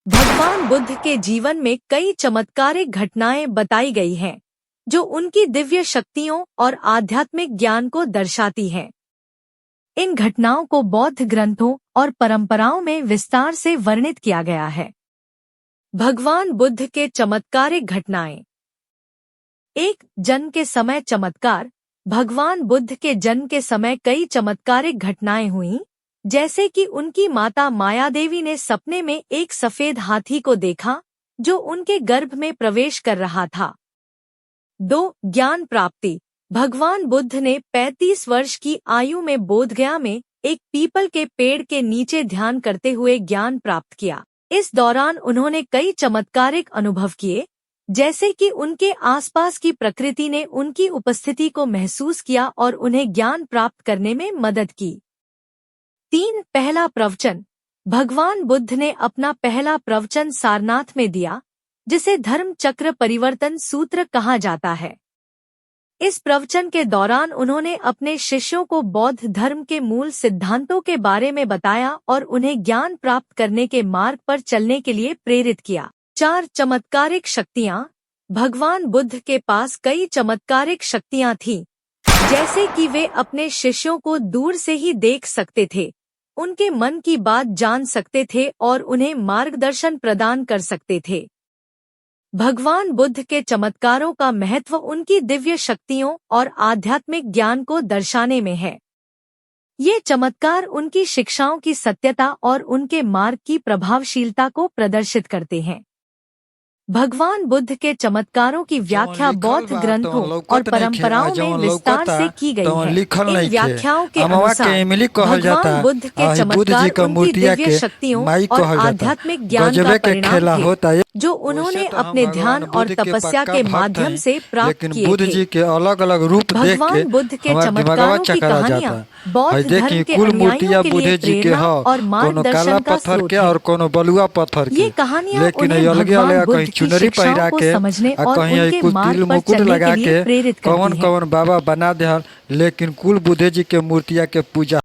भगवान बुद्ध के जीवन में कई चमत्कारिक घटनाएं बताई गई हैं, जो उनकी दिव्य शक्तियों और आध्यात्मिक ज्ञान को दर्शाती हैं। इन घटनाओं को बौद्ध ग्रंथों और परंपराओं में विस्तार से वर्णित किया गया है। भगवान बुद्ध के चमत्कारिक घटनाएं। एक, जन्म के समय चमत्कार। भगवान बुद्ध के जन्म के समय कई चमत्कारिक घटनाएं हुईं, जैसे कि उनकी माता मायादेवी ने सपने में एक सफेद हाथी को देखा जो उनके गर्भ में प्रवेश कर रहा था। 2, ज्ञान प्राप्ति। भगवान बुद्ध ने 35 वर्ष की आयु में बोधगया में एक पीपल के पेड़ के नीचे ध्यान करते हुए ज्ञान प्राप्त किया। इस दौरान उन्होंने कई चमत्कारिक अनुभव किए, जैसे कि उनके आसपास की प्रकृति ने उनकी उपस्थिति को महसूस किया और उन्हें ज्ञान प्राप्त करने में मदद की। 3, पहला प्रवचन। भगवान बुद्ध ने अपना पहला प्रवचन सारनाथ में दिया, जिसे धर्म चक्र परिवर्तन सूत्र कहा जाता है। इस प्रवचन के दौरान उन्होंने अपने शिष्यों को बौद्ध धर्म के मूल सिद्धांतों के बारे में बताया और उन्हें ज्ञान प्राप्त करने के मार्ग पर चलने के लिए प्रेरित किया। 4, चमत्कारिक शक्तियाँ। भगवान बुद्ध के पास कई चमत्कारिक शक्तियाँ थीं, जैसे कि वे अपने शिष्यों को दूर से ही देख सकते थे, उनके मन की बात जान सकते थे और उन्हें मार्गदर्शन प्रदान कर सकते थे। भगवान बुद्ध के चमत्कारों का महत्व उनकी दिव्य शक्तियों और आध्यात्मिक ज्ञान को दर्शाने में है। ये चमत्कार उनकी शिक्षाओं की सत्यता और उनके मार्ग की प्रभावशीलता को प्रदर्शित करते हैं। भगवान बुद्ध के चमत्कारों की व्याख्या बौद्ध ग्रंथों और परंपराओं में विस्तार से की गई है। इन व्याख्याओं के अनुसार भगवान बुद्ध के चमत्कार उनकी दिव्य शक्तियों और आध्यात्मिक ज्ञान का परिणाम थे, जो उन्होंने अपने ध्यान और तपस्या के माध्यम से प्राप्त किए थे। भगवान बुद्ध के चमत्कारों की कहानियाँ बौद्ध धर्म के अनुयायियों के लिए प्रेरणा और मार्गदर्शन का स्रोत है। ये कहानियाँ उन्हें भगवान बुद्ध की शिक्षाओं को समझने और उनके मार्ग पर चलने के लिए प्रेरित करती हैं। कौन बाबा बना दे, लेकिन कुल बुद्ध जी के मूर्तिया के पूजा